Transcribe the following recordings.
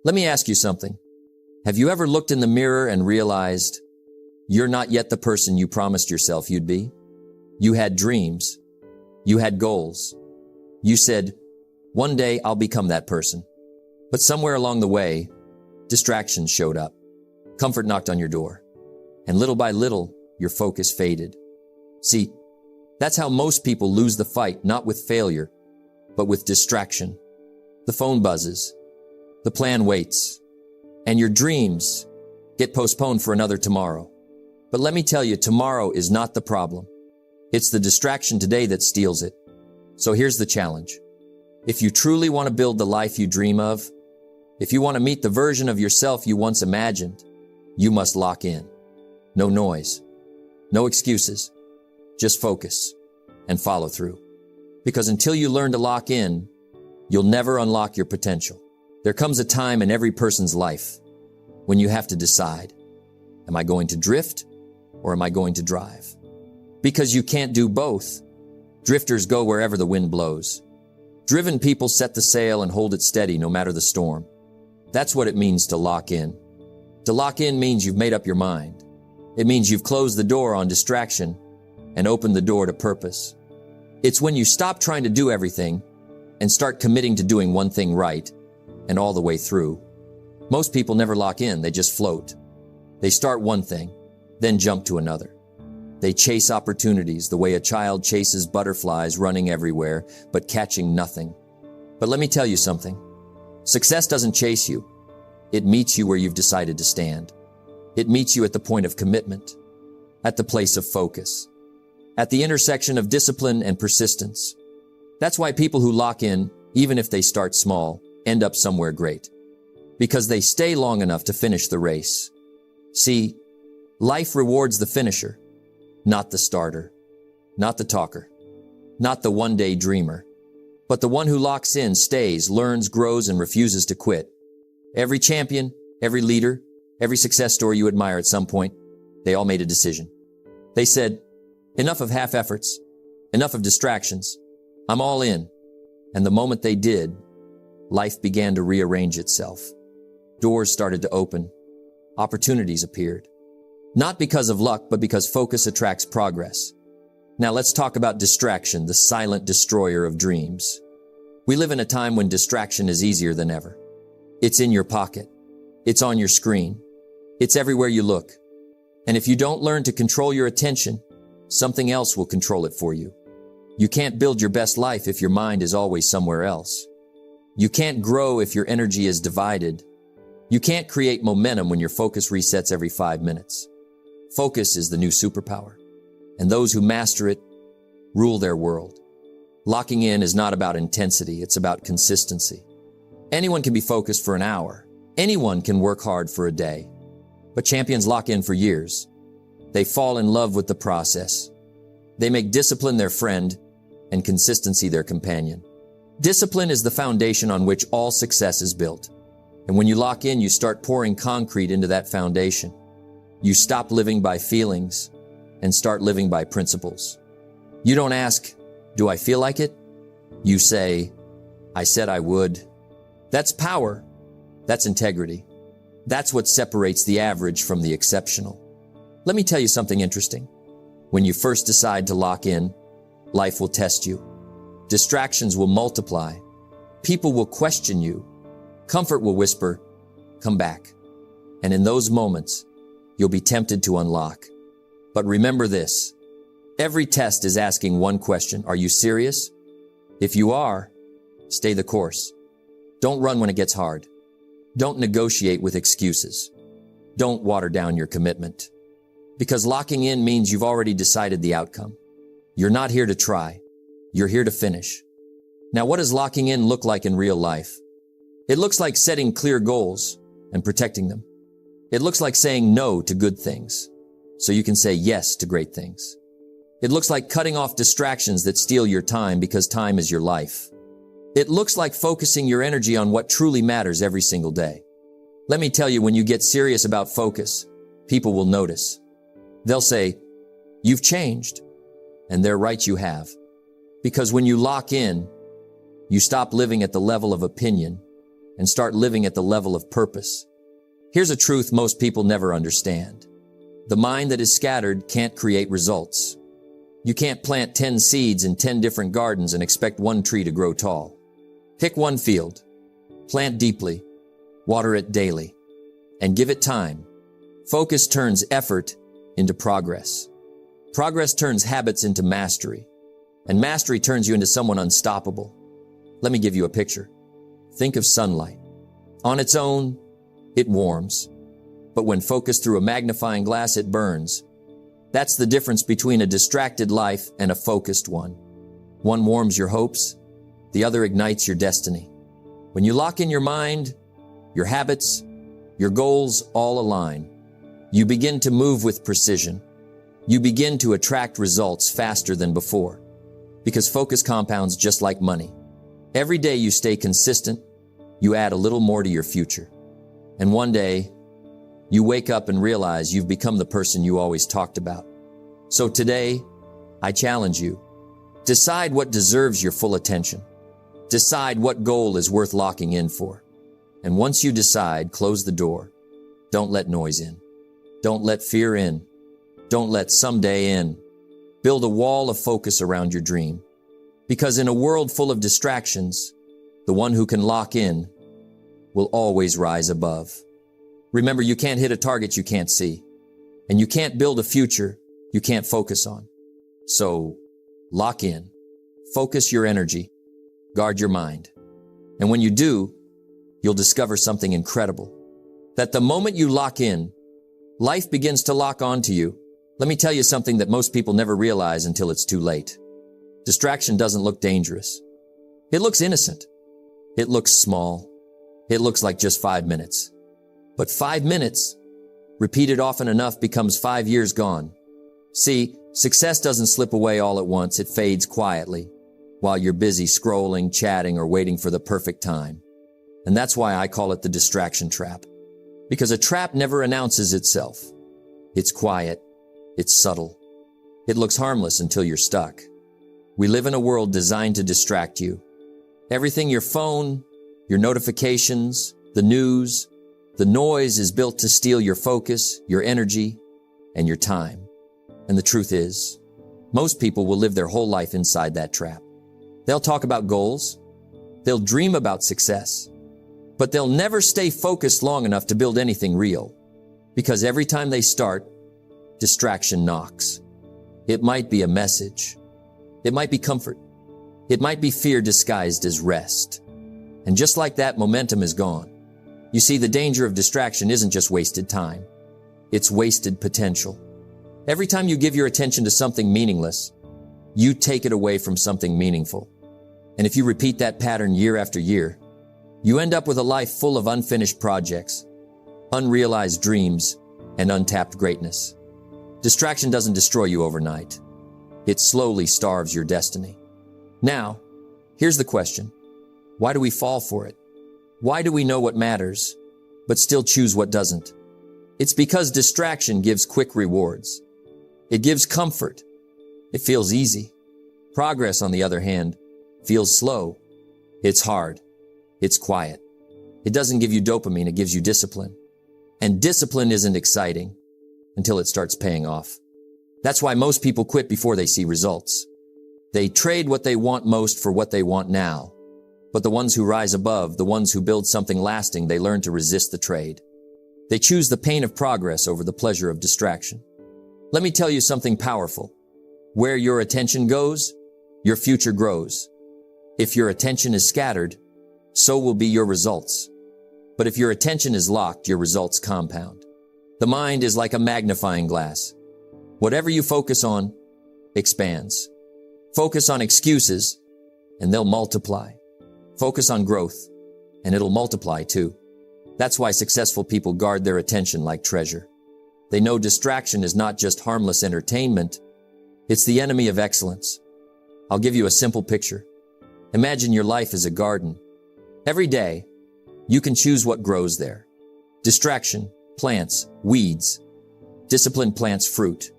Let me ask you something. Have you ever looked in the mirror and realized you're not yet the person you promised yourself you'd be? You had dreams. You had goals. You said, one day I'll become that person. But somewhere along the way, distractions showed up. Comfort knocked on your door. And little by little, your focus faded. See, that's how most people lose the fight, not with failure, but with distraction. The phone buzzes. The plan waits. And your dreams get postponed for another tomorrow. But let me tell you, tomorrow is not the problem. It's the distraction today that steals it. So here's the challenge. If you truly want to build the life you dream of, if you want to meet the version of yourself you once imagined, you must lock in. No noise. No excuses. Just focus and follow through. Because until you learn to lock in, you'll never unlock your potential. There comes a time in every person's life when you have to decide, am I going to drift or am I going to drive? Because you can't do both. Drifters go wherever the wind blows. Driven people set the sail and hold it steady no matter the storm. That's what it means to lock in. To lock in means you've made up your mind. It means you've closed the door on distraction and opened the door to purpose. It's when you stop trying to do everything and start committing to doing one thing right and all the way through. Most people never lock in, they just float. They start one thing, then jump to another. They chase opportunities the way a child chases butterflies running everywhere, but catching nothing. But let me tell you something. Success doesn't chase you. It meets you where you've decided to stand. It meets you at the point of commitment, at the place of focus, at the intersection of discipline and persistence. That's why people who lock in, even if they start small, end up somewhere great. Because they stay long enough to finish the race. See, life rewards the finisher, not the starter, not the talker, not the one-day dreamer, but the one who locks in, stays, learns, grows, and refuses to quit. Every champion, every leader, every success story you admire at some point, they all made a decision. They said, enough of half efforts, enough of distractions, I'm all in. And the moment they did, life began to rearrange itself. Doors started to open. Opportunities appeared. Not because of luck, but because focus attracts progress. Now let's talk about distraction, the silent destroyer of dreams. We live in a time when distraction is easier than ever. It's in your pocket. It's on your screen. It's everywhere you look. And if you don't learn to control your attention, something else will control it for you. You can't build your best life if your mind is always somewhere else. You can't grow if your energy is divided. You can't create momentum when your focus resets every 5 minutes. Focus is the new superpower, and those who master it rule their world. Locking in is not about intensity, it's about consistency. Anyone can be focused for an hour. Anyone can work hard for a day. But champions lock in for years. They fall in love with the process. They make discipline their friend and consistency their companion. Discipline is the foundation on which all success is built. And when you lock in, you start pouring concrete into that foundation. You stop living by feelings and start living by principles. You don't ask, do I feel like it? You say, I said I would. That's power. That's integrity. That's what separates the average from the exceptional. Let me tell you something interesting. When you first decide to lock in, life will test you. Distractions will multiply. People will question you. Comfort will whisper, come back. And in those moments, you'll be tempted to unlock. But remember this, every test is asking one question. Are you serious? If you are, stay the course. Don't run when it gets hard. Don't negotiate with excuses. Don't water down your commitment. Because locking in means you've already decided the outcome. You're not here to try. You're here to finish. Now, what does locking in look like in real life? It looks like setting clear goals and protecting them. It looks like saying no to good things so you can say yes to great things. It looks like cutting off distractions that steal your time because time is your life. It looks like focusing your energy on what truly matters every single day. Let me tell you, when you get serious about focus, people will notice. They'll say, you've changed. And they're right, you have. Because when you lock in, you stop living at the level of opinion and start living at the level of purpose. Here's a truth most people never understand. The mind that is scattered can't create results. You can't plant 10 seeds in 10 different gardens and expect one tree to grow tall. Pick one field, plant deeply, water it daily, and give it time. Focus turns effort into progress. Progress turns habits into mastery, and mastery turns you into someone unstoppable. Let me give you a picture. Think of sunlight. On its own, it warms, but when focused through a magnifying glass, it burns. That's the difference between a distracted life and a focused one. One warms your hopes, the other ignites your destiny. When you lock in your mind, your habits, your goals all align. You begin to move with precision. You begin to attract results faster than before. Because focus compounds just like money. Every day you stay consistent, you add a little more to your future. And one day, you wake up and realize you've become the person you always talked about. So today, I challenge you. Decide what deserves your full attention. Decide what goal is worth locking in for. And once you decide, close the door. Don't let noise in. Don't let fear in. Don't let someday in. Build a wall of focus around your dream. Because in a world full of distractions, the one who can lock in will always rise above. Remember, you can't hit a target you can't see. And you can't build a future you can't focus on. So, lock in. Focus your energy. Guard your mind. And when you do, you'll discover something incredible. That the moment you lock in, life begins to lock onto you. Let me tell you something that most people never realize until it's too late. Distraction doesn't look dangerous. It looks innocent. It looks small. It looks like just 5 minutes. But 5 minutes, repeated often enough, becomes 5 years gone. See, success doesn't slip away all at once. It fades quietly while you're busy scrolling, chatting, or waiting for the perfect time. And that's why I call it the distraction trap. Because a trap never announces itself. It's quiet. It's subtle. It looks harmless until you're stuck. We live in a world designed to distract you. Everything, your phone, your notifications, the news, the noise is built to steal your focus, your energy, and your time. And the truth is, most people will live their whole life inside that trap. They'll talk about goals. They'll dream about success. But they'll never stay focused long enough to build anything real. Because every time they start, distraction knocks. It might be a message. It might be comfort. It might be fear disguised as rest. And just like that, momentum is gone. You see, the danger of distraction isn't just wasted time. It's wasted potential. Every time you give your attention to something meaningless, you take it away from something meaningful. And if you repeat that pattern year after year, you end up with a life full of unfinished projects, unrealized dreams, and untapped greatness. Distraction doesn't destroy you overnight. It slowly starves your destiny. Now, here's the question. Why do we fall for it? Why do we know what matters, but still choose what doesn't? It's because distraction gives quick rewards. It gives comfort. It feels easy. Progress, on the other hand, feels slow. It's hard. It's quiet. It doesn't give you dopamine, it gives you discipline. And discipline isn't exciting until it starts paying off. That's why most people quit before they see results. They trade what they want most for what they want now. But the ones who rise above, the ones who build something lasting, they learn to resist the trade. They choose the pain of progress over the pleasure of distraction. Let me tell you something powerful. Where your attention goes, your future grows. If your attention is scattered, so will be your results. But if your attention is locked, your results compound. The mind is like a magnifying glass. Whatever you focus on expands. Focus on excuses, and they'll multiply. Focus on growth, and it'll multiply too. That's why successful people guard their attention like treasure. They know distraction is not just harmless entertainment. It's the enemy of excellence. I'll give you a simple picture. Imagine your life as a garden. Every day, you can choose what grows there. Distraction plants weeds. Discipline plants fruit.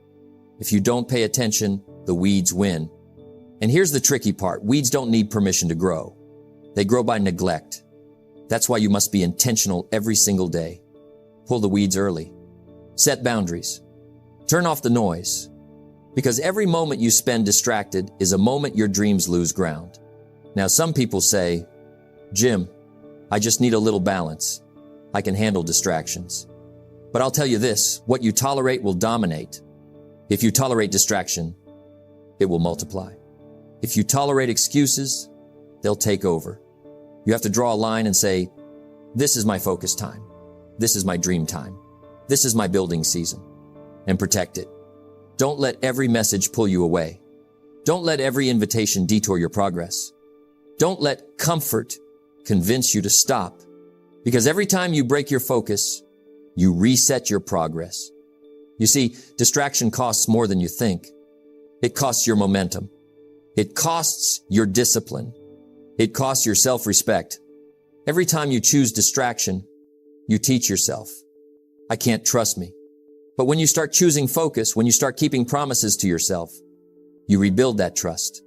If you don't pay attention, the weeds win. And here's the tricky part. Weeds don't need permission to grow. They grow by neglect. That's why you must be intentional every single day. Pull the weeds early. Set boundaries. Turn off the noise. Because every moment you spend distracted is a moment your dreams lose ground. Now, some people say, Jim, I just need a little balance. I can handle distractions. But I'll tell you this, what you tolerate will dominate. If you tolerate distraction, it will multiply. If you tolerate excuses, they'll take over. You have to draw a line and say, this is my focus time. This is my dream time. This is my building season. And protect it. Don't let every message pull you away. Don't let every invitation detour your progress. Don't let comfort convince you to stop. Because every time you break your focus, you reset your progress. You see, distraction costs more than you think. It costs your momentum. It costs your discipline. It costs your self-respect. Every time you choose distraction, you teach yourself, I can't trust me. But when you start choosing focus, when you start keeping promises to yourself, you rebuild that trust.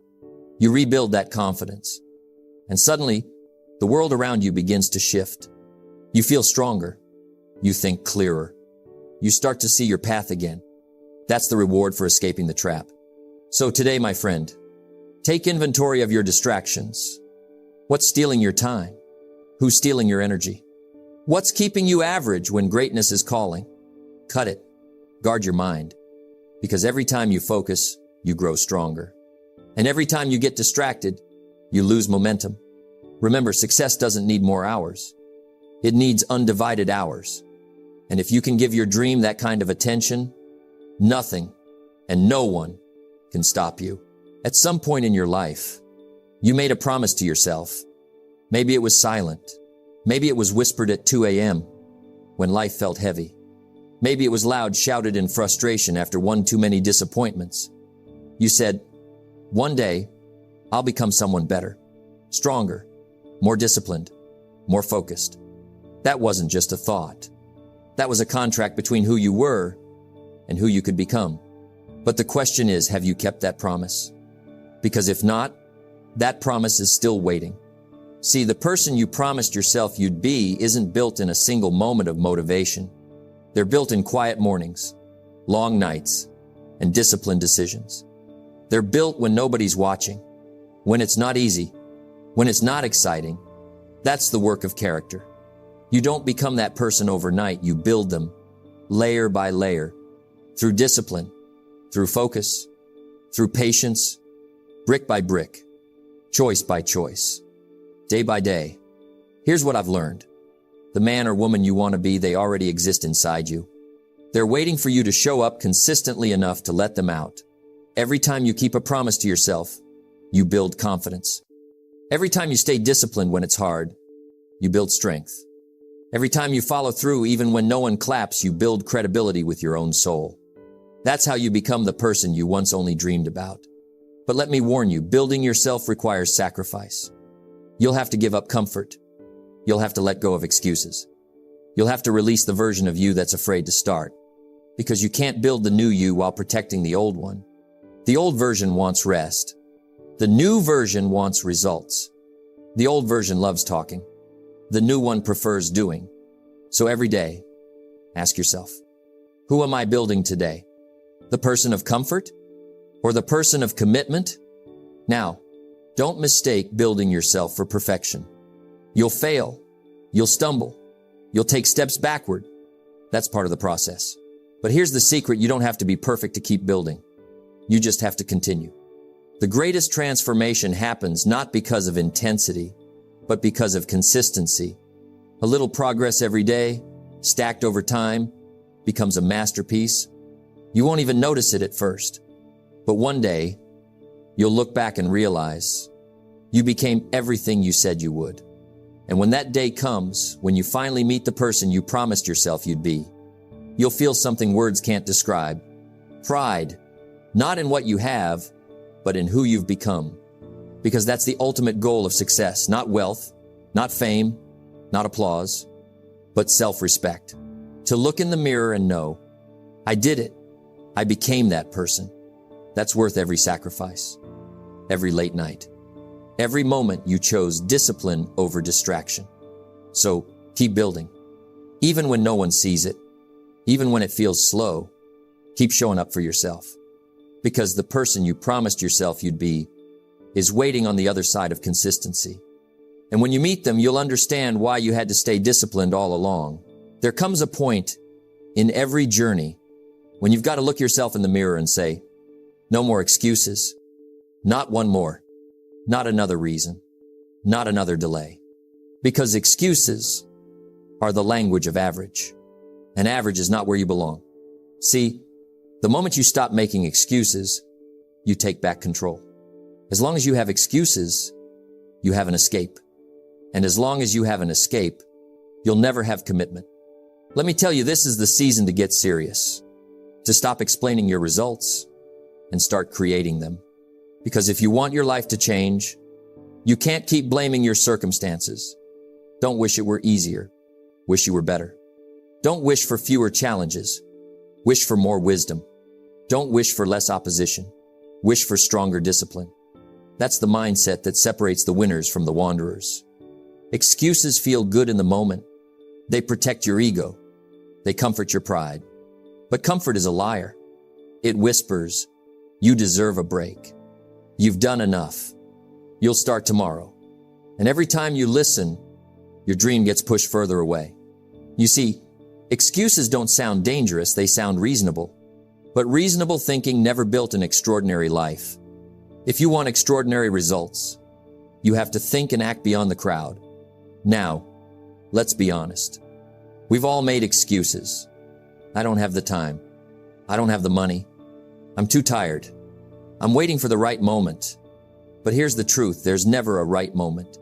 You rebuild that confidence. And suddenly, the world around you begins to shift. You feel stronger. You think clearer. You start to see your path again. That's the reward for escaping the trap. So today, my friend, take inventory of your distractions. What's stealing your time? Who's stealing your energy? What's keeping you average when greatness is calling? Cut it. Guard your mind. Because every time you focus, you grow stronger. And every time you get distracted, you lose momentum. Remember, success doesn't need more hours. It needs undivided hours. And if you can give your dream that kind of attention, nothing and no one can stop you. At some point in your life, you made a promise to yourself. Maybe it was silent. Maybe it was whispered at 2 a.m. when life felt heavy. Maybe it was loud, shouted in frustration after one too many disappointments. You said, one day, I'll become someone better, stronger, more disciplined, more focused. That wasn't just a thought. That was a contract between who you were and who you could become. But the question is, have you kept that promise? Because if not, that promise is still waiting. See, the person you promised yourself you'd be isn't built in a single moment of motivation. They're built in quiet mornings, long nights, and disciplined decisions. They're built when nobody's watching, when it's not easy, when it's not exciting. That's the work of character. You don't become that person overnight. You build them layer by layer, through discipline, through focus, through patience, brick by brick, choice by choice, day by day. Here's what I've learned. The man or woman you want to be, they already exist inside you. They're waiting for you to show up consistently enough to let them out. Every time you keep a promise to yourself, you build confidence. Every time you stay disciplined when it's hard, you build strength. Every time you follow through, even when no one claps, you build credibility with your own soul. That's how you become the person you once only dreamed about. But let me warn you, building yourself requires sacrifice. You'll have to give up comfort. You'll have to let go of excuses. You'll have to release the version of you that's afraid to start. Because you can't build the new you while protecting the old one. The old version wants rest. The new version wants results. The old version loves talking. The new one prefers doing. So every day, ask yourself, who am I building today? The person of comfort or the person of commitment? Now, don't mistake building yourself for perfection. You'll fail. You'll stumble. You'll take steps backward. That's part of the process. But here's the secret. You don't have to be perfect to keep building. You just have to continue. The greatest transformation happens not because of intensity, but because of consistency. A little progress every day, stacked over time, becomes a masterpiece. You won't even notice it at first. But one day, you'll look back and realize you became everything you said you would. And when that day comes, when you finally meet the person you promised yourself you'd be, you'll feel something words can't describe. Pride, not in what you have, but in who you've become. Because that's the ultimate goal of success, not wealth, not fame, not applause, but self-respect. To look in the mirror and know, I did it. I became that person. That's worth every sacrifice, every late night, every moment you chose discipline over distraction. So keep building. Even when no one sees it, even when it feels slow, keep showing up for yourself. Because the person you promised yourself you'd be is waiting on the other side of consistency. And when you meet them, you'll understand why you had to stay disciplined all along. There comes a point in every journey when you've got to look yourself in the mirror and say, no more excuses, not one more, not another reason, not another delay. Because excuses are the language of average, and average is not where you belong. See, the moment you stop making excuses, you take back control. As long as you have excuses, you have an escape. And as long as you have an escape, you'll never have commitment. Let me tell you, this is the season to get serious, to stop explaining your results and start creating them. Because if you want your life to change, you can't keep blaming your circumstances. Don't wish it were easier. Wish you were better. Don't wish for fewer challenges. Wish for more wisdom. Don't wish for less opposition. Wish for stronger discipline. That's the mindset that separates the winners from the wanderers. Excuses feel good in the moment. They protect your ego. They comfort your pride. But comfort is a liar. It whispers, you deserve a break. You've done enough. You'll start tomorrow. And every time you listen, your dream gets pushed further away. You see, excuses don't sound dangerous, they sound reasonable. But reasonable thinking never built an extraordinary life. If you want extraordinary results, you have to think and act beyond the crowd. Now, let's be honest. We've all made excuses. I don't have the time. I don't have the money. I'm too tired. I'm waiting for the right moment. But here's the truth. There's never a right moment.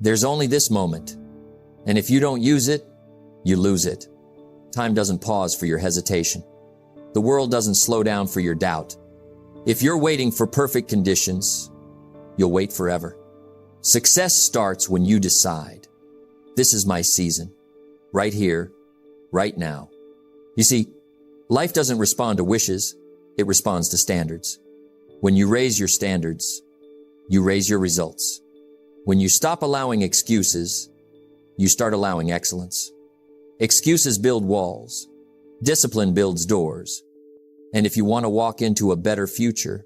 There's only this moment. And if you don't use it, you lose it. Time doesn't pause for your hesitation. The world doesn't slow down for your doubt. If you're waiting for perfect conditions, you'll wait forever. Success starts when you decide, this is my season, right here, right now. You see, life doesn't respond to wishes, it responds to standards. When you raise your standards, you raise your results. When you stop allowing excuses, you start allowing excellence. Excuses build walls. Discipline builds doors. And if you want to walk into a better future,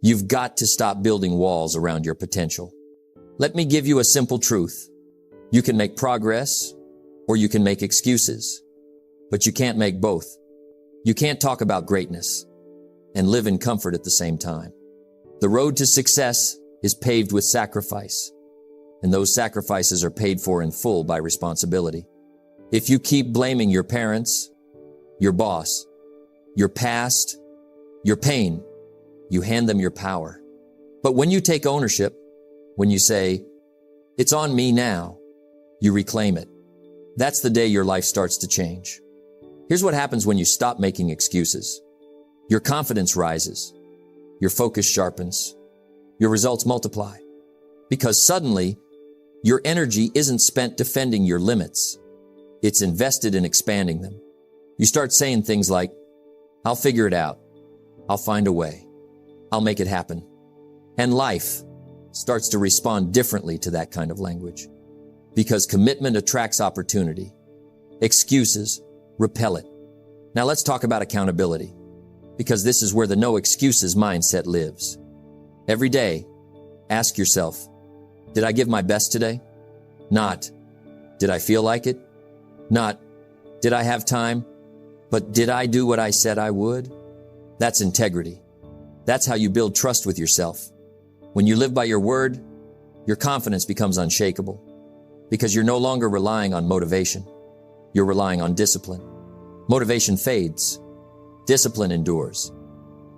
you've got to stop building walls around your potential. Let me give you a simple truth. You can make progress or you can make excuses, but you can't make both. You can't talk about greatness and live in comfort at the same time. The road to success is paved with sacrifice, and those sacrifices are paid for in full by responsibility. If you keep blaming your parents, your boss, your past, your pain, you hand them your power. But when you take ownership, when you say, it's on me now, you reclaim it. That's the day your life starts to change. Here's what happens when you stop making excuses. Your confidence rises. Your focus sharpens. Your results multiply. Because suddenly, your energy isn't spent defending your limits. It's invested in expanding them. You start saying things like, I'll figure it out. I'll find a way. I'll make it happen. And life starts to respond differently to that kind of language. Because commitment attracts opportunity. Excuses repel it. Now let's talk about accountability. Because this is where the no excuses mindset lives. Every day, ask yourself, did I give my best today? Not, did I feel like it? Not, did I have time? But did I do what I said I would? That's integrity. That's how you build trust with yourself. When you live by your word, your confidence becomes unshakable. Because you're no longer relying on motivation. You're relying on discipline. Motivation fades. Discipline endures.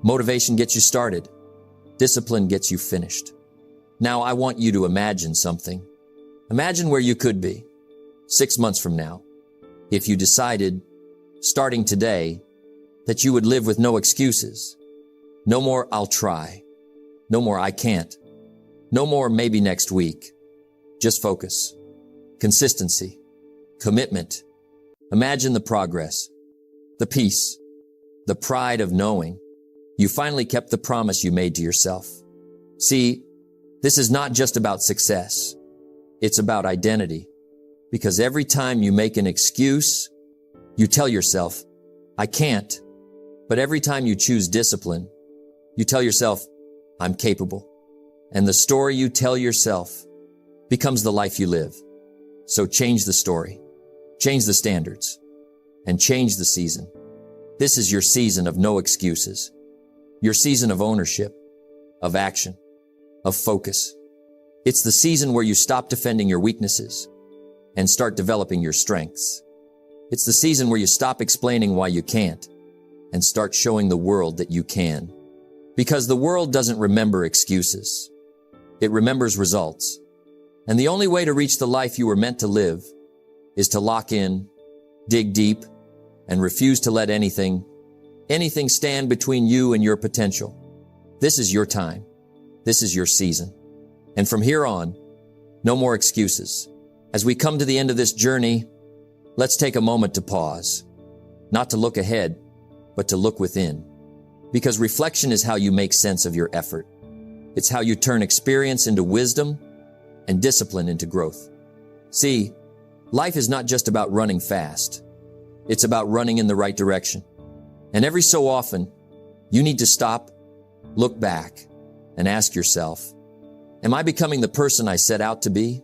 Motivation gets you started. Discipline gets you finished. Now I want you to imagine something. Imagine where you could be 6 months from now if you decided, starting today, that you would live with no excuses. No more I'll try. No more I can't. No more maybe next week. Just focus. Consistency. Commitment. Imagine the progress. The peace. The pride of knowing you finally kept the promise you made to yourself. See, this is not just about success. It's about identity. Because every time you make an excuse, you tell yourself, I can't. But every time you choose discipline, you tell yourself, I'm capable. And the story you tell yourself becomes the life you live. So change the story, change the standards, and change the season. This is your season of no excuses, your season of ownership, of action, of focus. It's the season where you stop defending your weaknesses and start developing your strengths. It's the season where you stop explaining why you can't and start showing the world that you can. Because the world doesn't remember excuses. It remembers results. And the only way to reach the life you were meant to live is to lock in, dig deep, and refuse to let anything stand between you and your potential. This is your time. This is your season. And from here on, no more excuses. As we come to the end of this journey, let's take a moment to pause. Not to look ahead, but to look within. Because reflection is how you make sense of your effort. It's how you turn experience into wisdom and discipline into growth. See, life is not just about running fast. It's about running in the right direction. And every so often, you need to stop, look back, and ask yourself, am I becoming the person I set out to be?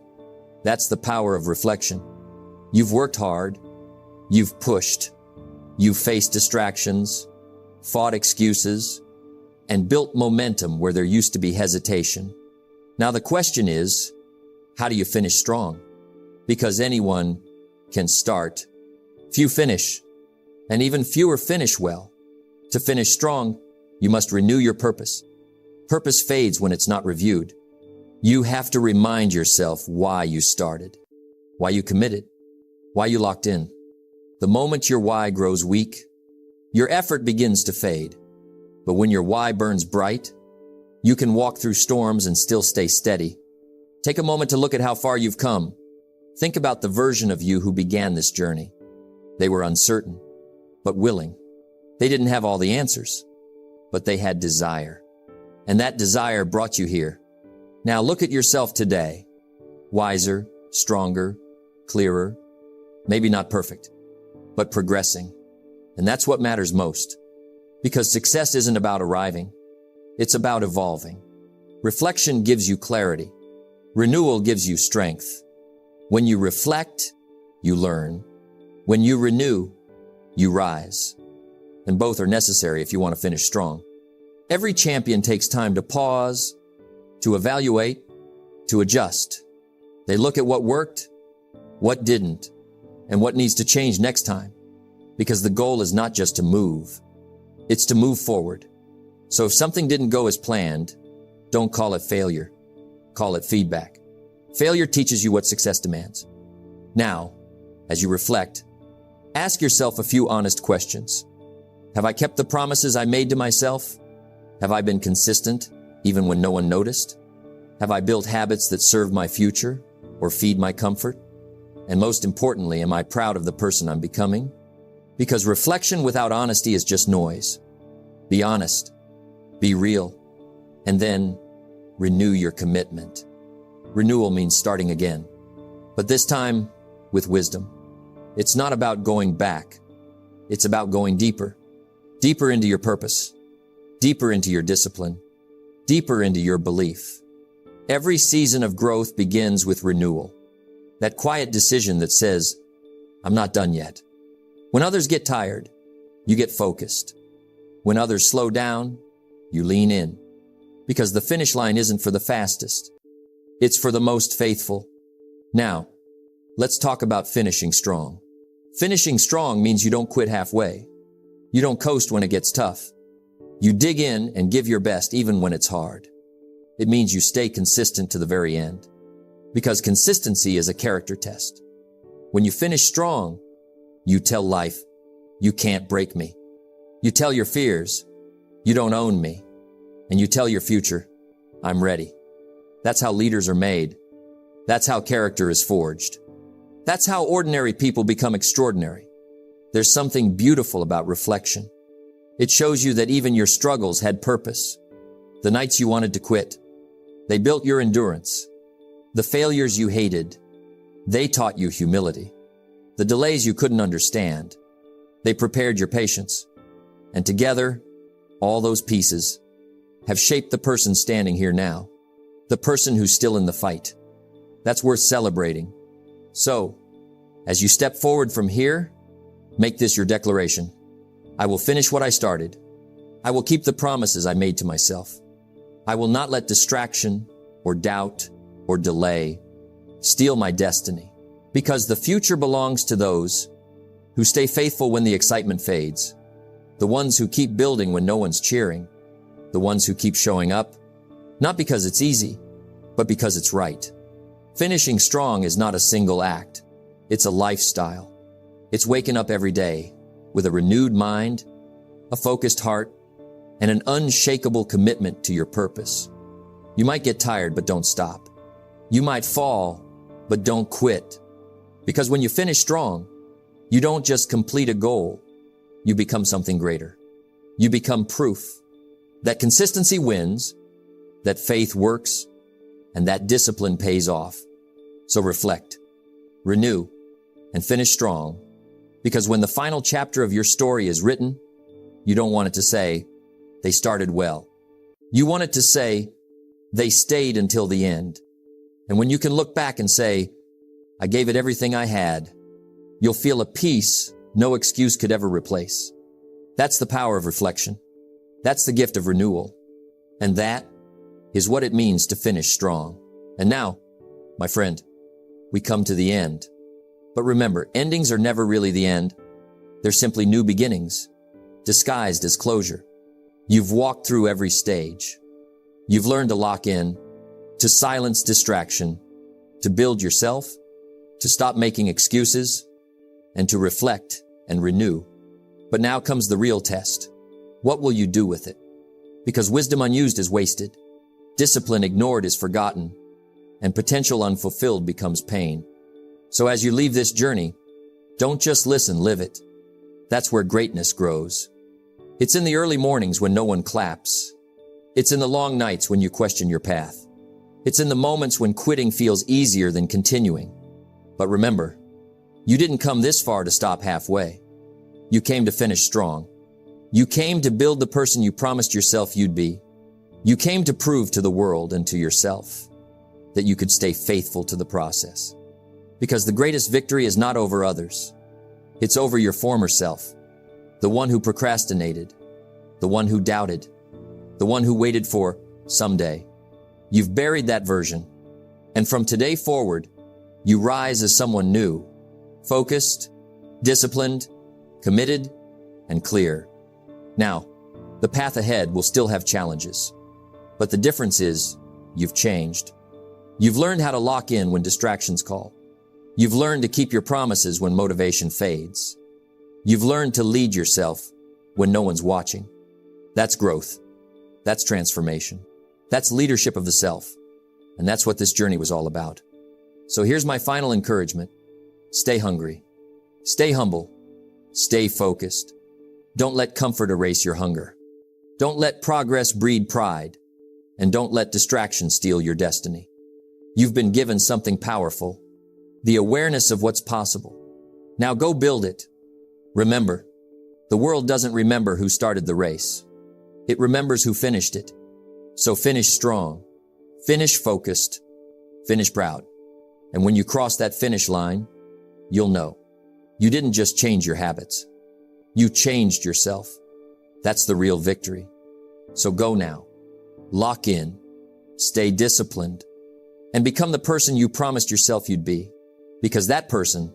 That's the power of reflection. You've worked hard. You've pushed. You've faced distractions, fought excuses, and built momentum where there used to be hesitation. Now the question is, how do you finish strong? Because anyone can start. Few finish, and even fewer finish well. To finish strong, you must renew your purpose. Purpose fades when it's not reviewed. You have to remind yourself why you started, why you committed, why you locked in. The moment your why grows weak, your effort begins to fade. But when your why burns bright, you can walk through storms and still stay steady. Take a moment to look at how far you've come. Think about the version of you who began this journey. They were uncertain, but willing. They didn't have all the answers, but they had desire. And that desire brought you here. Now look at yourself today. Wiser, stronger, clearer, maybe not perfect, but progressing. And that's what matters most. Because success isn't about arriving. It's about evolving. Reflection gives you clarity. Renewal gives you strength. When you reflect, you learn. When you renew, you rise. And both are necessary if you want to finish strong. Every champion takes time to pause, to evaluate, to adjust. They look at what worked, what didn't, and what needs to change next time. Because the goal is not just to move, it's to move forward. So if something didn't go as planned, don't call it failure. Call it feedback. Failure teaches you what success demands. Now, as you reflect, ask yourself a few honest questions. Have I kept the promises I made to myself? Have I been consistent, even when no one noticed? Have I built habits that serve my future or feed my comfort? And most importantly, am I proud of the person I'm becoming? Because reflection without honesty is just noise. Be honest, be real, and then renew your commitment. Renewal means starting again, but this time with wisdom. It's not about going back. It's about going deeper, deeper into your purpose, deeper into your discipline, deeper into your belief. Every season of growth begins with renewal. That quiet decision that says, I'm not done yet. When others get tired, you get focused. When others slow down, you lean in. Because the finish line isn't for the fastest. It's for the most faithful. Now, let's talk about finishing strong. Finishing strong means you don't quit halfway. You don't coast when it gets tough. You dig in and give your best even when it's hard. It means you stay consistent to the very end. Because consistency is a character test. When you finish strong, you tell life, you can't break me. You tell your fears, you don't own me. And you tell your future, I'm ready. That's how leaders are made. That's how character is forged. That's how ordinary people become extraordinary. There's something beautiful about reflection. It shows you that even your struggles had purpose. The nights you wanted to quit, they built your endurance. The failures you hated, They taught you humility. The delays you couldn't understand. They prepared your patience. And together, all those pieces have shaped the person standing here now. The person who's still in the fight. That's worth celebrating. So, as you step forward from here, make this your declaration. I will finish what I started. I will keep the promises I made to myself. I will not let distraction or doubt or delay steal my destiny, because the future belongs to those who stay faithful when the excitement fades, the ones who keep building when no one's cheering, the ones who keep showing up, not because it's easy, but because it's right. Finishing strong is not a single act. It's a lifestyle. It's waking up every day with a renewed mind, a focused heart, and an unshakable commitment to your purpose. You might get tired, but don't stop. You might fall, but don't quit. Because when you finish strong, you don't just complete a goal, you become something greater. You become proof that consistency wins, that faith works, and that discipline pays off. So reflect, renew, and finish strong, because when the final chapter of your story is written, you don't want it to say, they started well. You want it to say, they stayed until the end. And when you can look back and say, I gave it everything I had, you'll feel a peace no excuse could ever replace. That's the power of reflection. That's the gift of renewal. And that is what it means to finish strong. And now, my friend, we come to the end. But remember, endings are never really the end. They're simply new beginnings, disguised as closure. You've walked through every stage. You've learned to lock in, to silence distraction, to build yourself, to stop making excuses, and to reflect and renew. But now comes the real test. What will you do with it? Because wisdom unused is wasted, discipline ignored is forgotten, and potential unfulfilled becomes pain. So as you leave this journey, don't just listen, live it. That's where greatness grows. It's in the early mornings when no one claps. It's in the long nights when you question your path. It's in the moments when quitting feels easier than continuing. But remember, you didn't come this far to stop halfway. You came to finish strong. You came to build the person you promised yourself you'd be. You came to prove to the world and to yourself that you could stay faithful to the process. Because the greatest victory is not over others. It's over your former self, the one who procrastinated, the one who doubted, the one who waited for someday. You've buried that version, and from today forward, you rise as someone new, focused, disciplined, committed, and clear. Now, the path ahead will still have challenges, but the difference is you've changed. You've learned how to lock in when distractions call. You've learned to keep your promises when motivation fades. You've learned to lead yourself when no one's watching. That's growth. That's transformation. That's leadership of the self. And that's what this journey was all about. So here's my final encouragement. Stay hungry. Stay humble. Stay focused. Don't let comfort erase your hunger. Don't let progress breed pride. And don't let distraction steal your destiny. You've been given something powerful. The awareness of what's possible. Now go build it. Remember, the world doesn't remember who started the race. It remembers who finished it. So finish strong, finish focused, finish proud. And when you cross that finish line, you'll know you didn't just change your habits. You changed yourself. That's the real victory. So go now, lock in, stay disciplined, and become the person you promised yourself you'd be. Because that person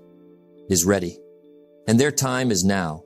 is ready, and their time is now.